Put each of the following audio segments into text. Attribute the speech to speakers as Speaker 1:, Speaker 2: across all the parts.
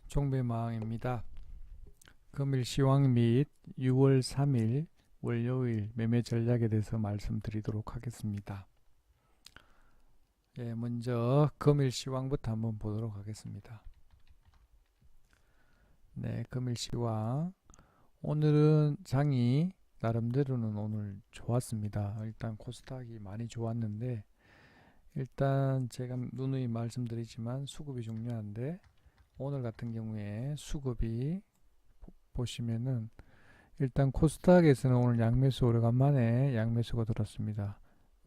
Speaker 1: 종배마왕입니다. 금일 시황 및 6월 3일 월요일 매매 전략에 대해서 말씀드리도록 하겠습니다. 먼저 금일 시황부터 한번 보도록 하겠습니다. 금일 시황. 오늘은 장이 나름대로는 오늘 좋았습니다. 일단 코스닥이 많이 좋았는데, 일단 제가 누누이 말씀드리지만 수급이 중요한데, 오늘 같은 경우에 수급이 보시면은 일단 코스닥에서는 오늘 양매수, 오래간만에 양매수가 들었습니다.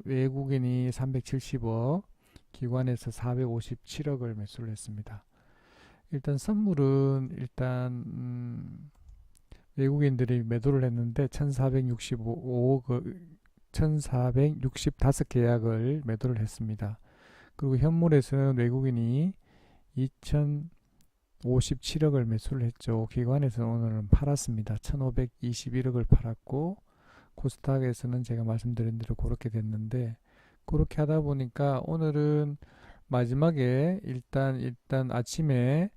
Speaker 1: 외국인이 370억, 기관에서 457억을 매수를 했습니다. 일단 선물은 외국인들이 매도를 했는데 1465억 1465계약을 매도를 했습니다. 그리고 현물에서는 외국인이 2057억을 매수를 했죠. 기관에서는 오늘은 팔았습니다. 1521억을 팔았고, 코스닥에서는 제가 말씀드린 대로 그렇게 됐는데, 그렇게 하다 보니까 오늘은 마지막에 일단 아침에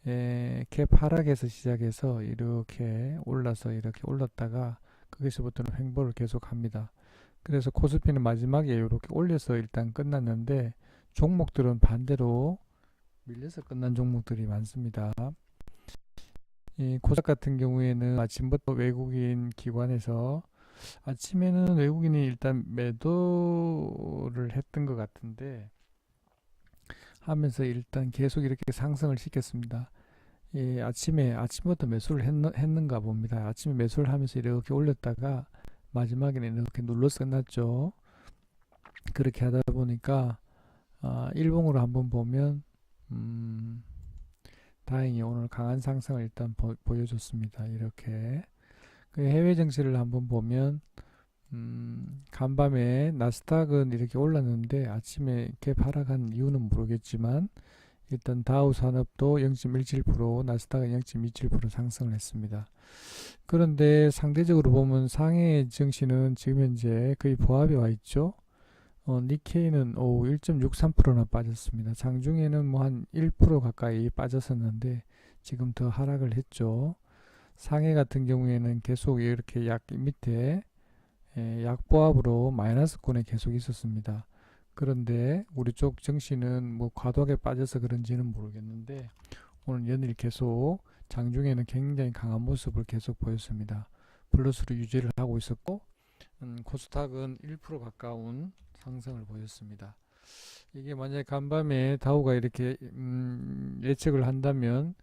Speaker 1: 캡 하락에서 시작해서 이렇게 올라서 이렇게 올랐다가 거기서부터는 횡보를 계속합니다. 그래서 코스피는 마지막에 이렇게 올려서 일단 끝났는데, 종목들은 반대로 밀려서 끝난 종목들이 많습니다. 이 코스닥 같은 경우에는 아침부터 외국인 기관에서 아침에는 외국인이 일단 매도를 했던 것 같은데 하면서 일단 계속 이렇게 상승을 시켰습니다. 아침부터 매수를 했는가 봅니다. 아침에 매수를 하면서 이렇게 올렸다가 마지막에는 이렇게 눌러서 끝났죠. 그렇게 하다 보니까 일봉으로 한번 보면 다행히 오늘 강한 상승을 일단 보여줬습니다. 이렇게 그 해외 증시를 한번 보면 간밤에 나스닥은 이렇게 올랐는데 아침에 갭 하락한 이유는 모르겠지만 일단 다우 산업도 0.17%, 나스닥은 0.27% 상승을 했습니다. 그런데 상대적으로 보면 상해 증시는 지금 현재 거의 보합에 와 있죠. 니케이는 1.63%나 빠졌습니다. 장중에는 뭐 한 1% 가까이 빠졌었는데 지금 더 하락을 했죠. 상해 같은 경우에는 계속 이렇게 약 밑에 약보합으로 마이너스권에 계속 있었습니다. 그런데 우리 쪽 증시는 뭐 과도하게 빠져서 그런지는 모르겠는데 오늘 연일 계속 장중에는 굉장히 강한 모습을 계속 보였습니다. 플러스로 유지를 하고 있었고 코스닥은 1% 가까운 상승을 보였습니다. 이게 만약에 간밤에 다우가 이렇게 예측을 한다면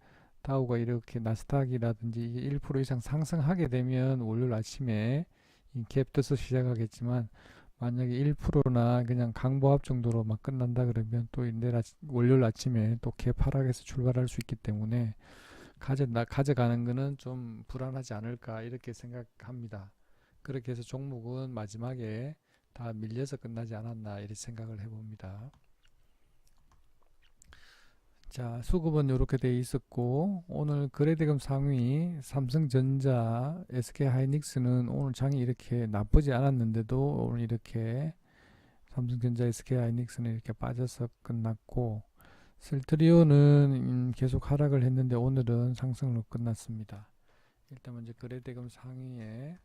Speaker 1: 다우가 이렇게 나스닥이라든지 이게 1% 이상 상승하게 되면 월요일 아침에 갭 떠서 시작하겠지만 만약에 1%나 그냥 강보합 정도로 막 끝난다 그러면 또 월요일 아침에 또 갭 하락해서 출발할 수 있기 때문에 가져가는 거는 좀 불안하지 않을까 이렇게 생각합니다. 그렇게 해서 종목은 마지막에 다 밀려서 끝나지 않았나 이렇게 생각을 해봅니다. 자, 수급은 이렇게 돼 있었고 오늘 거래대금 상위 삼성전자, SK하이닉스는 오늘 장이 이렇게 나쁘지 않았는데도 오늘 이렇게 삼성전자, SK하이닉스는 이렇게 빠져서 끝났고 셀트리온은 계속 하락을 했는데 오늘은 상승으로 끝났습니다. 일단 먼저 거래대금 상위에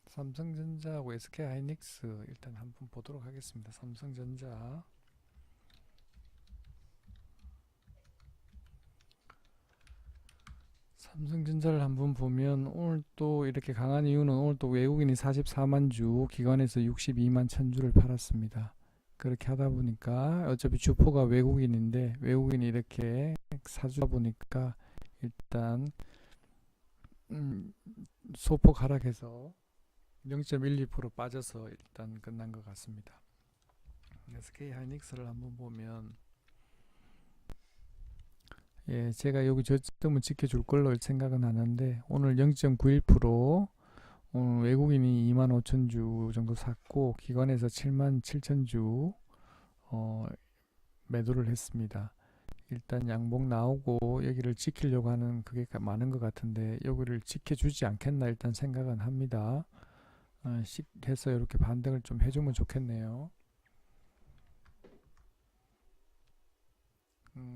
Speaker 1: 삼성전자하고 SK하이닉스 일단 한번 보도록 하겠습니다. 삼성전자를 한번 보면 오늘 또 이렇게 강한 이유는 오늘 또 외국인이 44만 주, 기관에서 62만 천주를 팔았습니다. 그렇게 하다 보니까 어차피 주포가 외국인인데 외국인이 이렇게 사주다 보니까 일단 소폭 하락해서 0.12% 빠져서 일단 끝난 것 같습니다. SK하이닉스를 한번 보면 제가 여기 저점은 지켜줄 걸로 생각은 하는데 오늘 0.91% 오늘 외국인이 25,000주 정도 샀고 기관에서 77,000주 매도를 했습니다. 일단 양봉 나오고 여기를 지키려고 하는 그게 많은 것 같은데 여기를 지켜주지 않겠나 일단 생각은 합니다. 해서 이렇게 반등을 좀 해주면 좋겠네요.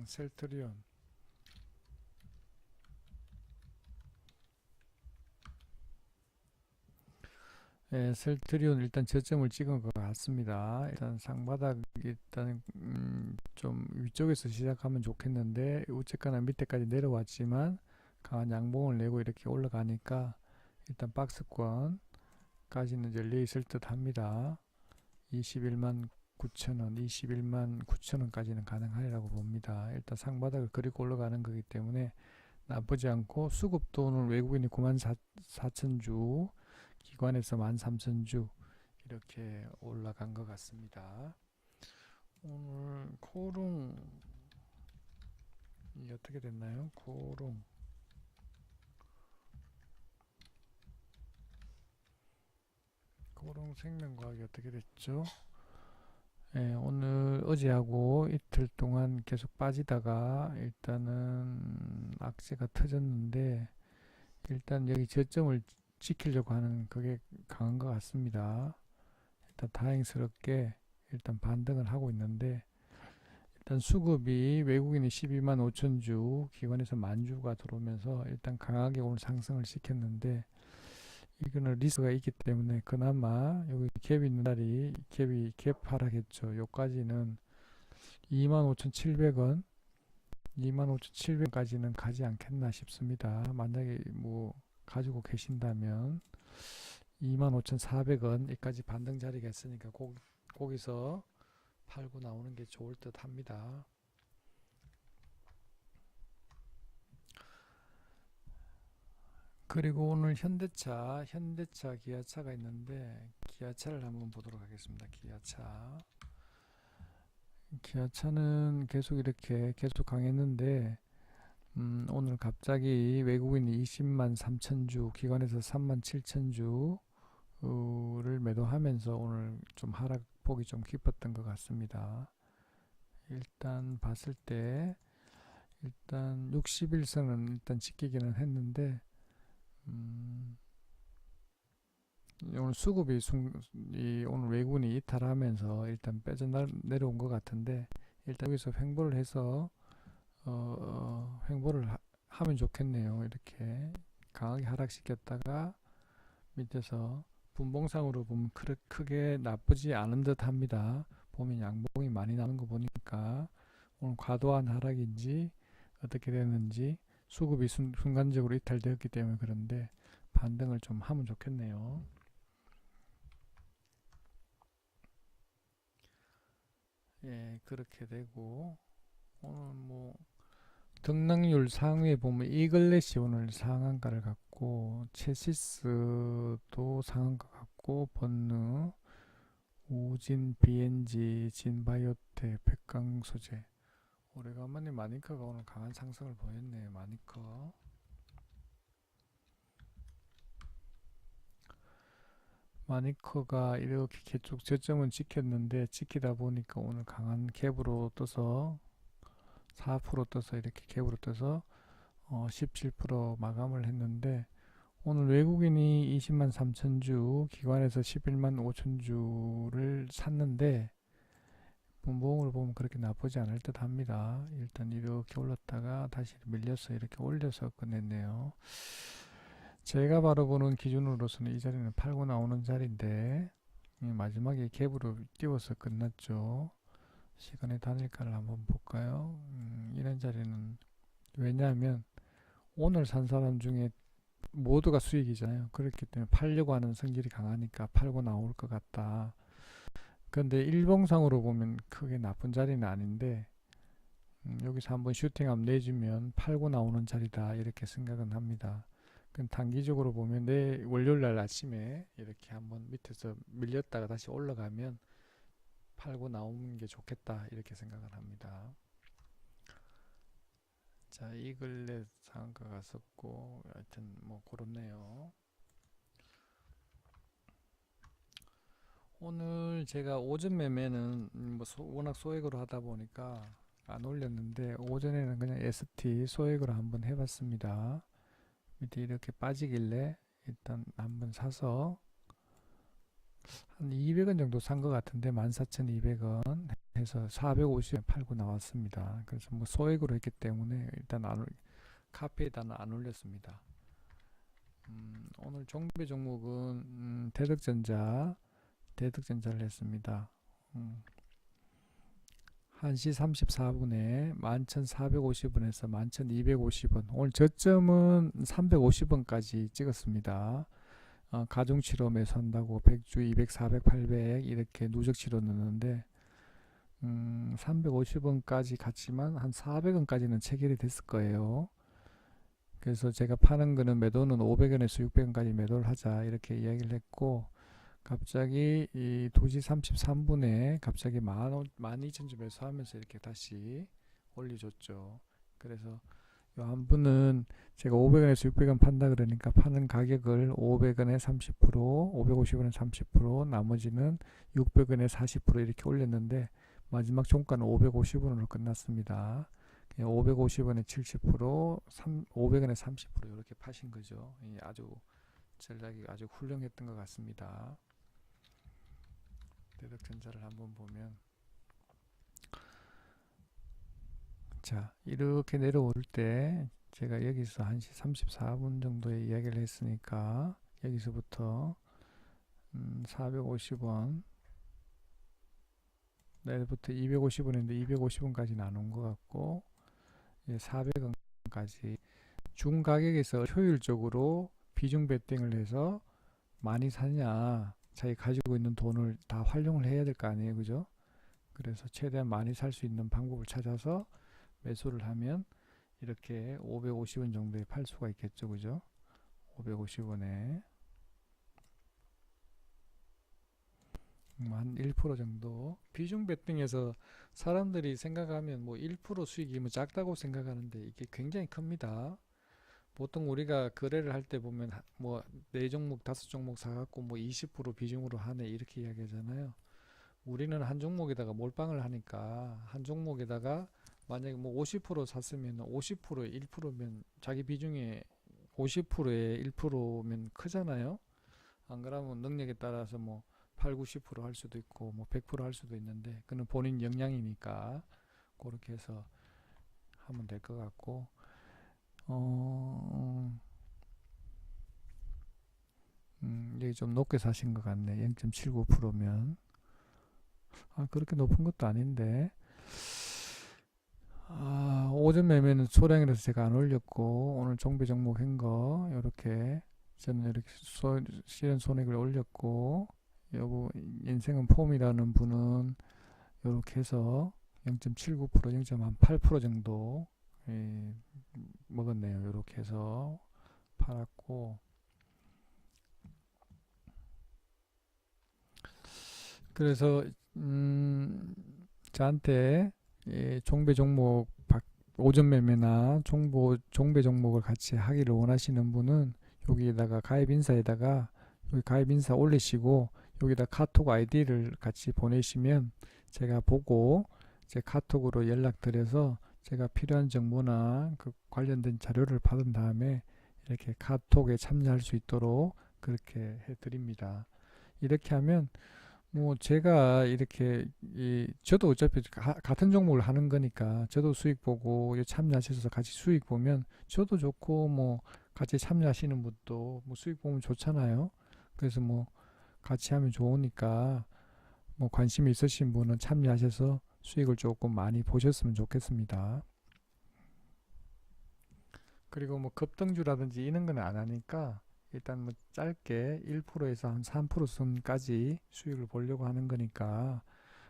Speaker 1: 셀트리온. 예, 셀트리온 일단 저점을 찍은 것 같습니다. 일단 상바닥 일단 좀 위쪽에서 시작하면 좋겠는데 어쨌거나 밑에까지 내려왔지만 강한 양봉을 내고 이렇게 올라가니까 일단 박스권까지는 열려 있을 듯 합니다. 21만 9천원, 21만 9천원까지는 가능하리라고 봅니다. 일단 상바닥을 그리고 올라가는 거기 때문에 나쁘지 않고, 수급도 오늘 외국인이 9만 4천주, 기관에서 13,000주 이렇게 올라간 것 같습니다. 오늘 코롱이 어떻게 됐나요? 코롱 생명과학이 어떻게 됐죠? 예, 오늘 어제하고 이틀 동안 계속 빠지다가 일단은 악재가 터졌는데, 일단 여기 저점을 지키려고 하는 그게 강한 것 같습니다. 일단 다행스럽게 일단 반등을 하고 있는데, 일단 수급이 외국인이 12만 5천 주, 기관에서 10,000주가 들어오면서 일단 강하게 오늘 상승을 시켰는데, 이거는 리스크가 있기 때문에 그나마 여기 갭이 있는 자리, 갭 하락했죠. 요까지는 25,700원, 25,700원까지는 가지 않겠나 싶습니다. 만약에 뭐 가지고 계신다면 25,400원까지 반등 자리가 있으니까 거기서 팔고 나오는 게 좋을 듯 합니다. 그리고 오늘 현대차, 기아차가 있는데 기아차를 한번 보도록 하겠습니다. 기아차는 계속 이렇게 계속 강했는데 오늘 갑자기 외국인이 20만 3천주, 기관에서 3만 7천주를 매도하면서 오늘 좀 하락폭이 좀 깊었던 것 같습니다. 일단 봤을 때 일단 60일선은 일단 지키기는 했는데 오늘 수급이 오늘 외국인이 이탈하면서 일단 빼져 내려온 것 같은데, 일단 여기서 횡보를 해서 횡보를 하면 좋겠네요. 이렇게 강하게 하락시켰다가 밑에서 분봉상으로 보면 크게 나쁘지 않은 듯 합니다. 보면 양봉이 많이 나는 거 보니까 오늘 과도한 하락인지 어떻게 되는지, 수급이 순간적으로 이탈되었기 때문에 그런데 반등을 좀 하면 좋겠네요. 예, 그렇게 되고, 오늘 뭐 등락률 상위에 보면 이글렛이 오늘 상한가를 갖고, 체시스도 상한가 갖고, 번느, 우진, BNG, 진바이오텍, 백강소재. 오래간만에 마니커가 오늘 강한 상승을 보였네요. 마니커가 이렇게 계속 저점은 지켰는데, 지키다 보니까 오늘 강한 갭으로 떠서 4% 떠서 이렇게 갭으로 떠서 17% 마감을 했는데, 오늘 외국인이 20만 3천주, 기관에서 11만 5천주를 샀는데 분봉을 보면 그렇게 나쁘지 않을 듯 합니다. 일단 이렇게 올랐다가 다시 밀려서 이렇게 올려서 끝냈네요. 제가 바로 보는 기준으로서는 이 자리는 팔고 나오는 자리인데, 마지막에 갭으로 띄워서 끝났죠. 시간의 단일가를 한번 볼까요? 이런 자리는, 왜냐하면 오늘 산 사람 중에 모두가 수익이잖아요. 그렇기 때문에 팔려고 하는 성질이 강하니까 팔고 나올 것 같다. 그런데 일봉상으로 보면 크게 나쁜 자리는 아닌데, 여기서 한번 슈팅함 내주면 팔고 나오는 자리다 이렇게 생각은 합니다. 그럼 단기적으로 보면 내 월요일날 아침에 이렇게 한번 밑에서 밀렸다가 다시 올라가면 팔고 나오는 게 좋겠다 이렇게 생각을 합니다. 자, 이글렛 상한가가 썼고, 하여튼 뭐 그렇네요. 오늘 제가 오전 매매는 뭐 워낙 소액으로 하다 보니까 안 올렸는데, 오전에는 그냥 ST 소액으로 한번 해봤습니다. 밑에 이렇게 빠지길래 일단 한번 사서 한 200원 정도 산 것 같은데 14,200원 해서 450원 팔고 나왔습니다. 그래서 뭐 소액으로 했기 때문에 일단 카페에다는 안 올렸습니다. 오늘 종배 종목은 대덕전자를 했습니다. 1시 34분에 11,450원에서 11,250원, 오늘 저점은 350원까지 찍었습니다. 가중치로 매수한다고 100주 200, 400, 800 이렇게 누적치로 넣는데 350원까지 갔지만 한 400원까지는 체결이 됐을 거예요. 그래서 제가 파는 거는 매도는 500원에서 600원까지 매도를 하자 이렇게 이야기를 했고, 갑자기 이 2시 33분에 갑자기 12,000주 매수하면서 이렇게 다시 올려줬죠. 그래서 요 한 분은 제가 500원에서 600원 판다 그러니까 파는 가격을 500원에 30%, 550원에 30%, 나머지는 600원에 40% 이렇게 올렸는데 마지막 종가는 550원으로 끝났습니다. 550원에 70%, 500원에 30% 이렇게 파신 거죠. 아주 전략이 아주 훌륭했던 것 같습니다. 대덕전자를 한번 보면, 자, 이렇게 내려올 때 제가 여기서 1시 34분 정도에 이야기를 했으니까 여기서부터 450원, 내일부터 250원인데 250원까지 나눈 것 같고 400원까지 중가격에서 효율적으로 비중 베팅을 해서 많이 사냐, 자기 가지고 있는 돈을 다 활용을 해야 될 거 아니에요, 그죠? 그래서 최대한 많이 살 수 있는 방법을 찾아서 매수를 하면 이렇게 550원 정도에 팔 수가 있겠죠, 그죠? 550원에 한 1% 정도 비중 베팅해서 사람들이 생각하면 뭐 1% 수익이면 작다고 생각하는데 이게 굉장히 큽니다. 보통 우리가 거래를 할 때 보면 뭐 4종목 5종목 사갖고 뭐 20% 비중으로 하네 이렇게 이야기하잖아요. 우리는 한 종목에다가 몰빵을 하니까 한 종목에다가 만약에 뭐 50% 샀으면 50%에 1%면 자기 비중에 50%에 1%면 크잖아요. 안 그러면 능력에 따라서 뭐 8, 90%할 수도 있고 뭐 100%할 수도 있는데 그는 본인 역량이니까 그렇게 해서 하면 될 것 같고, 여기 좀 높게 사신 것 같네. 0.79%면 그렇게 높은 것도 아닌데, 오전 매매는 소량이라서 제가 안 올렸고 오늘 종배 종목 한 거 이렇게 저는 이렇게 실현 손익을 올렸고, 요거 인생은 폼이라는 분은 이렇게 해서 0.79%, 0.8% 정도 먹었네요. 이렇게 해서 팔았고, 그래서 저한테 종배 종목 오전 매매나 종배 종목을 같이 하기를 원하시는 분은 여기에다가 가입 인사에다가 여기 가입 인사 올리시고 여기다 카톡 아이디를 같이 보내시면 제가 보고 제 카톡으로 연락드려서 제가 필요한 정보나 그 관련된 자료를 받은 다음에 이렇게 카톡에 참여할 수 있도록 그렇게 해드립니다. 이렇게 하면 뭐 제가 이렇게 저도 어차피 같은 종목을 하는 거니까 저도 수익 보고 참여하셔서 같이 수익 보면 저도 좋고, 뭐 같이 참여하시는 분도 뭐 수익 보면 좋잖아요. 그래서 뭐 같이 하면 좋으니까 뭐 관심이 있으신 분은 참여하셔서 수익을 조금 많이 보셨으면 좋겠습니다. 그리고 뭐 급등주라든지 이런 건 안 하니까 일단 뭐 짧게 1%에서 한 3% 선까지 수익을 보려고 하는 거니까,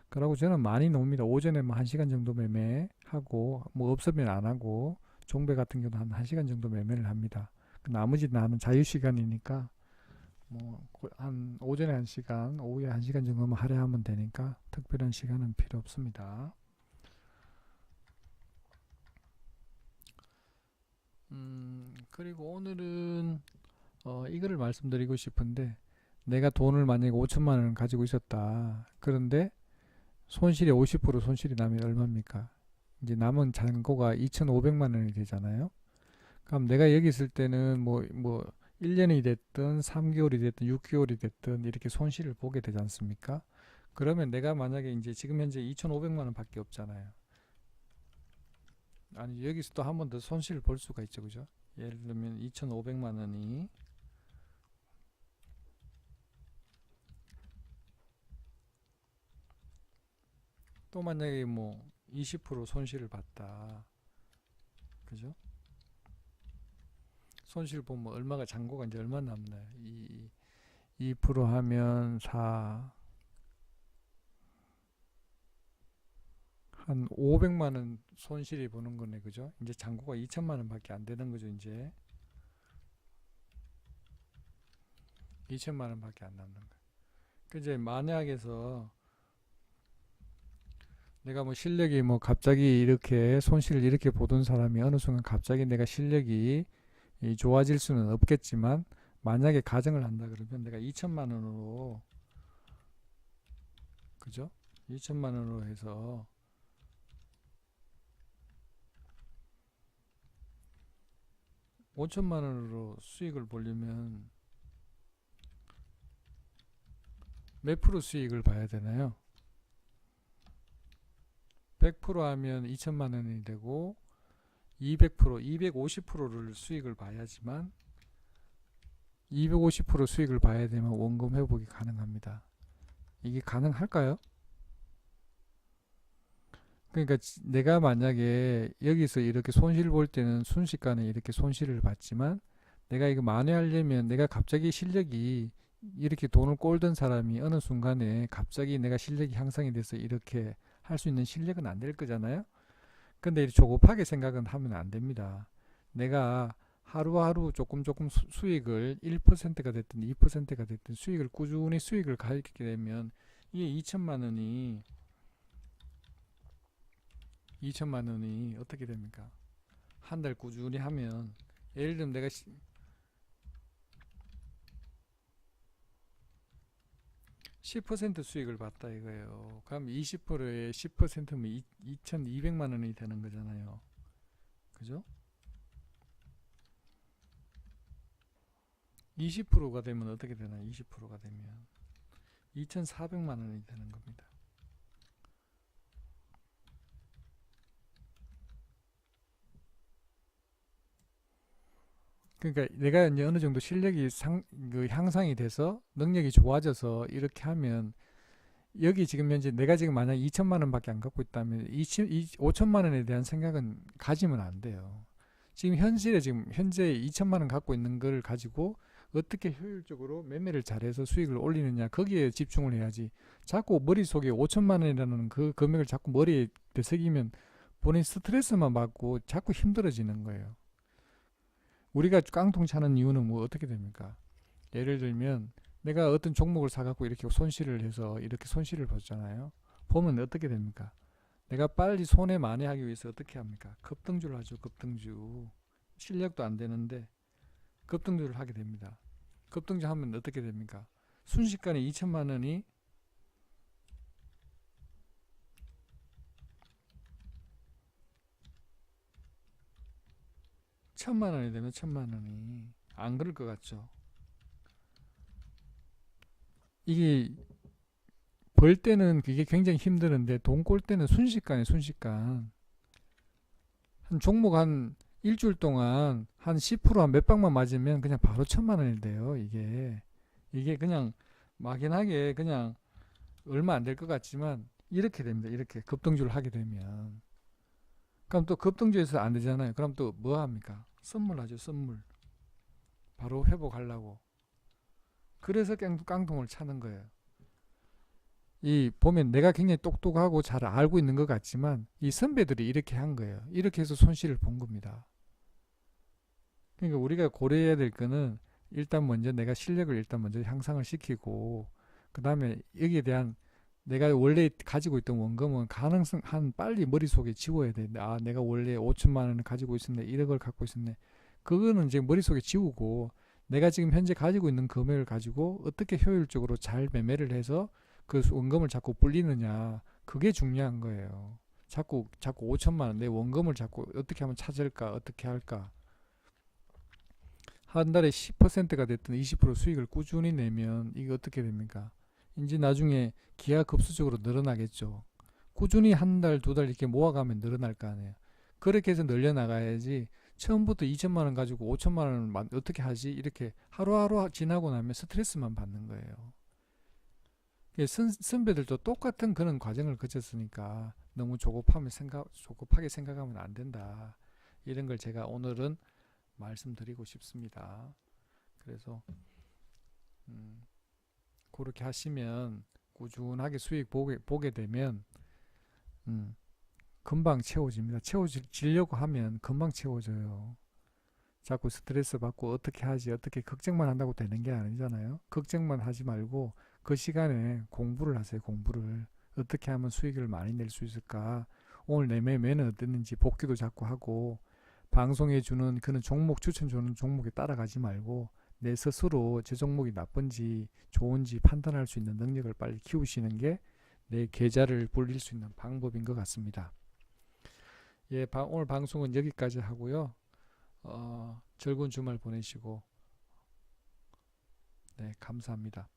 Speaker 1: 그러고 저는 많이 놉니다. 오전에 뭐 1시간 정도 매매하고 뭐 없으면 안 하고, 종배 같은 경우는 한 1시간 정도 매매를 합니다. 나머지 나는 자유시간이니까 뭐 한 오전에 1시간, 오후에 1시간 정도만 할애하면 되니까 특별한 시간은 필요 없습니다. 그리고 오늘은 이거를 말씀드리고 싶은데, 내가 돈을 만약에 5천만 원을 가지고 있었다. 그런데 손실이 50% 손실이 나면 얼마입니까? 이제 남은 잔고가 2,500만 원이 되잖아요. 그럼 내가 여기 있을 때는 뭐 1년이 됐든 3개월이 됐든 6개월이 됐든 이렇게 손실을 보게 되지 않습니까? 그러면 내가 만약에 이제 지금 현재 2,500만 원 밖에 없잖아요. 아니 여기서 또 한 번 더 손실을 볼 수가 있죠. 그죠? 예를 들면 2,500만 원이 또 만약에 뭐 20% 손실을 봤다. 그죠? 손실 보면 얼마가 잔고가 이제 얼마 남나요? 2% 하면 4, 한 500만 원 손실이 보는 거네. 그죠? 이제 잔고가 2천만 원밖에 안 되는 거죠. 이제 2천만 원밖에 안 남는 거예요. 그 이제 만약에서 내가 뭐 실력이 뭐 갑자기 이렇게 손실을 이렇게 보던 사람이 어느 순간 갑자기 내가 실력이 좋아질 수는 없겠지만 만약에 가정을 한다 그러면 내가 2천만 원으로 그죠? 2천만 원으로 해서 5천만 원으로 수익을 보려면 몇 프로 수익을 봐야 되나요? 100% 하면 2천만 원이 되고 200%, 250%를 수익을 봐야지만 250% 수익을 봐야 되면 원금 회복이 가능합니다. 이게 가능할까요? 그러니까 내가 만약에 여기서 이렇게 손실 볼 때는 순식간에 이렇게 손실을 봤지만 내가 이거 만회하려면 내가 갑자기 실력이 이렇게 돈을 꼴던 사람이 어느 순간에 갑자기 내가 실력이 향상이 돼서 이렇게 할 수 있는 실력은 안 될 거잖아요. 근데 조급하게 생각은 하면 안 됩니다. 내가 하루하루 조금 조금 수익을 1%가 됐든 2%가 됐든 수익을 꾸준히 수익을 가지게 되면 이게 2천만 원이 어떻게 됩니까? 한 달 꾸준히 하면 예를 들면 내가 10% 수익을 봤다 이거예요. 그럼 20%에 10%면 2,200만 원이 되는 거잖아요. 그죠? 20%가 되면 어떻게 되나요? 20%가 되면 2,400만 원이 되는 겁니다. 그러니까 내가 이제 어느 정도 실력이 향상이 돼서 능력이 좋아져서 이렇게 하면 여기 지금 현재 내가 지금 만약 2천만 원밖에 안 갖고 있다면 5천만 원에 대한 생각은 가지면 안 돼요. 지금 현실에 지금 현재 2천만 원 갖고 있는 걸 가지고 어떻게 효율적으로 매매를 잘해서 수익을 올리느냐 거기에 집중을 해야지. 자꾸 머릿속에 5천만 원이라는 그 금액을 자꾸 머리에 되새기면 본인 스트레스만 받고 자꾸 힘들어지는 거예요. 우리가 깡통 차는 이유는 뭐 어떻게 됩니까? 예를 들면 내가 어떤 종목을 사갖고 이렇게 손실을 해서 이렇게 손실을 봤잖아요. 보면 어떻게 됩니까? 내가 빨리 손해 만회하기 위해서 어떻게 합니까? 급등주를 하죠. 급등주. 실력도 안 되는데 급등주를 하게 됩니다. 급등주 하면 어떻게 됩니까? 순식간에 2천만 원이 1천만 원이 되면 1천만 원이 안 그럴 것 같죠. 이게 벌 때는 그게 굉장히 힘드는데 돈 꼴 때는 순식간에 순식간 한 종목 한 일주일 동안 한 10%한 몇 방만 맞으면 그냥 바로 1천만 원이 돼요. 이게 그냥 막연하게 그냥 얼마 안 될 것 같지만 이렇게 됩니다. 이렇게 급등주를 하게 되면 그럼 또 급등주에서 안 되잖아요. 그럼 또 뭐 합니까? 선물하죠. 선물 바로 회복하려고. 그래서 깡통을 차는 거예요. 이 보면 내가 굉장히 똑똑하고 잘 알고 있는 것 같지만 이 선배들이 이렇게 한 거예요. 이렇게 해서 손실을 본 겁니다. 그러니까 우리가 고려해야 될 거는 일단 먼저 내가 실력을 일단 먼저 향상을 시키고 그 다음에 여기에 대한 내가 원래 가지고 있던 원금은 가능성 한 빨리 머릿속에 지워야 돼. 아 내가 원래 5천만 원을 가지고 있었네. 1억을 갖고 있었네. 그거는 이제 머릿속에 지우고 내가 지금 현재 가지고 있는 금액을 가지고 어떻게 효율적으로 잘 매매를 해서 그 원금을 자꾸 불리느냐 그게 중요한 거예요. 자꾸 5천만 원 내 원금을 자꾸 어떻게 하면 찾을까 어떻게 할까 한 달에 10%가 됐든 20% 수익을 꾸준히 내면 이게 어떻게 됩니까? 이제 나중에 기하급수적으로 늘어나겠죠. 꾸준히 한 달, 두 달 이렇게 모아가면 늘어날 거 아니에요. 그렇게 해서 늘려나가야지 처음부터 2천만 원 가지고 5천만 원을 어떻게 하지? 이렇게 하루하루 지나고 나면 스트레스만 받는 거예요. 선배들도 똑같은 그런 과정을 거쳤으니까 너무 조급하게 생각하면 안 된다. 이런 걸 제가 오늘은 말씀드리고 싶습니다. 그래서 그렇게 하시면 꾸준하게 수익 보게 되면 금방 채워집니다. 채워지려고 하면 금방 채워져요. 자꾸 스트레스 받고 어떻게 하지 어떻게 걱정만 한다고 되는 게 아니잖아요. 걱정만 하지 말고 그 시간에 공부를 하세요. 공부를 어떻게 하면 수익을 많이 낼 수 있을까, 오늘 내 매매는 어땠는지 복귀도 자꾸 하고, 방송에 주는 그런 종목 추천 주는 종목에 따라가지 말고 내 스스로 제 종목이 나쁜지 좋은지 판단할 수 있는 능력을 빨리 키우시는 게 내 계좌를 불릴 수 있는 방법인 것 같습니다. 예, 오늘 방송은 여기까지 하고요. 즐거운 주말 보내시고, 네, 감사합니다.